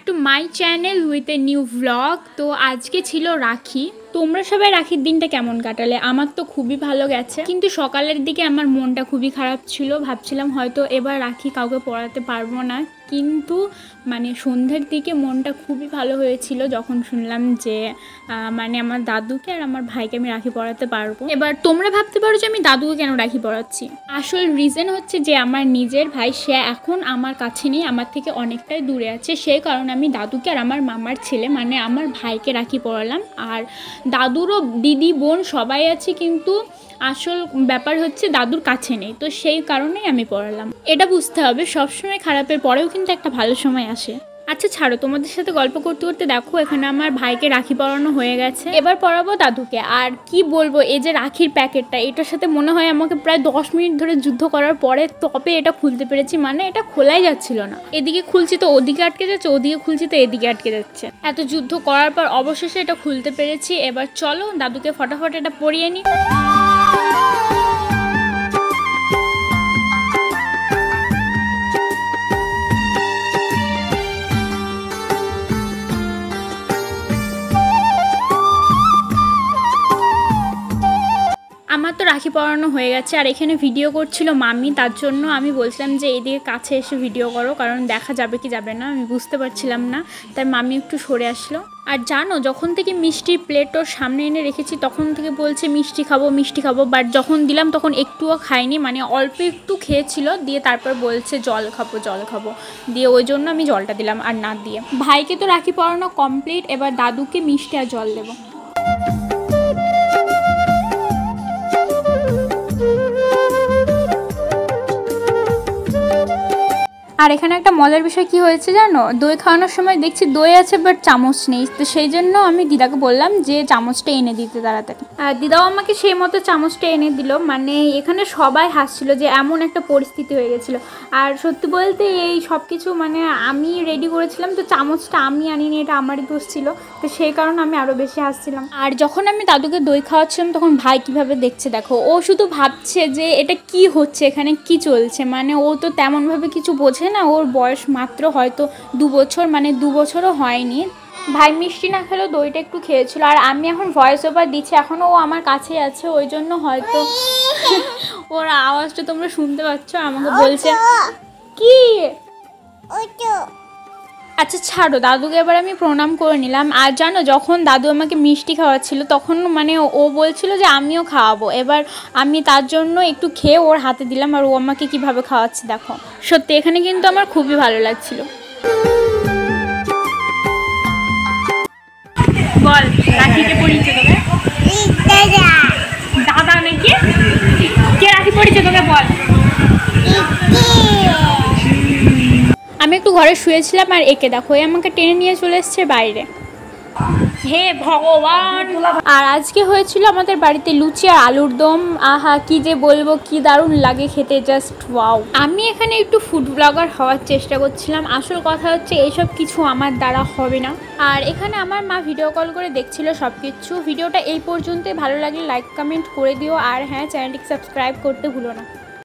To my channel with a new blog. তো আজকে ছিল রাখি। তোমরা সবাই রাখির দিনটা কেমন কাটালে? আমার তো খুবই ভালো গেছে, কিন্তু সকালের দিকে আমার মনটা খুবই খারাপ ছিল। ভাবছিলাম হয়তো এবার রাখি কাউকে পড়াতে পারবো না, কিন্তু মানে সন্ধ্যের দিকে মনটা খুবই ভালো হয়েছিল যখন শুনলাম যে মানে আমার দাদুকে আর আমার ভাইকে আমি রাখি পড়াতে পারবো। এবার তোমরা ভাবতে পারো যে আমি দাদুকে কেন রাখি পড়াচ্ছি। আসল রিজন হচ্ছে যে আমার নিজের ভাই, সে এখন আমার কাছে নেই, আমার থেকে অনেকটাই দূরে আছে। সেই কারণে আমি দাদুকে আর আমার মামার ছেলে মানে আমার ভাইকে রাখি পড়ালাম। আর দাদুরও দিদি বোন সবাই আছে, কিন্তু আসল ব্যাপার হচ্ছে দাদুর কাছে নেই, তো সেই কারণেই আমি পড়ালাম। এটা বুঝতে হবে সবসময় খারাপের পরেও কিন্তু একটা ভালো সময় আসে। আচ্ছা ছাড়ো, তোমাদের সাথে গল্প করতে করতে দেখো এখানে আমার ভাইকে রাখি পরানো হয়ে গেছে। এবার পরাবো দাদুকে। আর কি বলবো, এই যে রাখির প্যাকেটটা, এটার সাথে মনে হয় আমাকে প্রায় 10 মিনিট ধরে যুদ্ধ করার পরে তবে এটা খুলতে পেরেছি। মানে এটা খোলাই যাচ্ছিল না, এদিকে খুলছি তো ওদিকে আটকে যাচ্ছে, ওদিকে খুলছি তো এদিকে আটকে যাচ্ছে। এত যুদ্ধ করার পর অবশেষে এটা খুলতে পেরেছি। এবার চলো দাদুকে ফটাফট এটা পরিয়ে নিই। আমার তো রাখি পরানো হয়ে গেছে, আর এখানে ভিডিও করছিল মামি, তার জন্য আমি বলছিলাম যে এইদিকে কাছে এসে ভিডিও করো, কারণ দেখা যাবে কি যাবে না আমি বুঝতে পারছিলাম না, তাই মামি একটু সরে আসলো। আর জানো, যখন থেকে মিষ্টির প্লেট ওর সামনে এনে রেখেছি তখন থেকে বলছে মিষ্টি খাবো মিষ্টি খাবো, বাট যখন দিলাম তখন একটুও খাইনি, মানে অল্প একটু খেয়েছিল, দিয়ে তারপর বলছে জল খাবো জল খাবো, দিয়ে ওই জন্য আমি জলটা দিলাম আর না দিয়ে। ভাইকে তো রাখি পরানো কমপ্লিট, এবার দাদুকে মিষ্টি আর জল দেবো। আর এখানে একটা মজার বিষয় কি হয়েছে জানো, দই খাওয়ানোর সময় দেখছি দই আছে বাট চামচ নেই, তো সেই জন্য আমি দিদাকে বললাম যে চামচটা এনে দিতে তাড়াতাড়ি। আর দিদাও আমাকে সেই মতো চামচটা এনে দিল। মানে এখানে সবাই হাসছিল যে এমন একটা পরিস্থিতি হয়ে গেছিলো। আর সত্যি বলতে এই সব কিছু মানে আমি রেডি করেছিলাম, তো চামচটা আমি আনিনি, এটা আমারই দোষ ছিল, তো সেই কারণে আমি আরও বেশি হাসছিলাম। আর যখন আমি দাদুকে দই খাওয়াচ্ছিলাম তখন ভাই কীভাবে দেখছে দেখো, ও শুধু ভাবছে যে এটা কি হচ্ছে, এখানে কি চলছে, মানে ও তো তেমনভাবে কিছু বোঝে না, ওর বয়স মাত্র হয়তো 2 বছর, মানে 2 বছরও হয়নি। ভাই মিষ্টি না খেলেও দইটা একটু খেয়েছিল। আর আমি এখন ভয়েস ওভার দিচ্ছি, এখনও ও আমার কাছেই আছে, ওই জন্য হয়তো ওর আওয়াজটা তোমরা শুনতে পাচ্ছ। আমাকে বলছে কি, আচ্ছা ছাড়ো, দাদুকে এবার আমি প্রণাম করে নিলাম। আর জানো, যখন দাদু আমাকে মিষ্টি খাওয়াচ্ছিল তখন মানে ও বলছিল যে আমিও খাওয়াবো, এবার আমি তার জন্য একটু খেয়ে ওর হাতে দিলাম, আর ও আমাকে কিভাবে খাওয়াচ্ছে দেখো। সত্যি এখানে কিন্তু আমার খুবই ভালো লাগছিল। বল রাখিকে পড়িয়েছে তোকে? দাদা নাকি? কে রাখি পড়িয়েছে তোকে বল? আমি একটু ঘরে শুয়েছিলাম, আর একে দেখো আমাকে টেনে নিয়ে চলে এসছে বাইরে। হে ভগবান! আর আজকে হয়েছিল আমাদের বাড়িতে লুচি আর আলুর দম। আহা কি যে বলবো, কি দারুণ লাগে খেতে, জাস্ট ওয়াও। আমি এখানে একটু ফুড ব্লগার হওয়ার চেষ্টা করছিলাম, আসল কথা হচ্ছে এইসব কিছু আমার দ্বারা হবে না। আর এখানে আমার মা ভিডিও কল করে দেখছিল সব কিছু। ভিডিওটা এই পর্যন্তই, ভালো লাগলে লাইক কমেন্ট করে দিও, আর হ্যাঁ চ্যানেলটিকে সাবস্ক্রাইব করতে ভুলো না।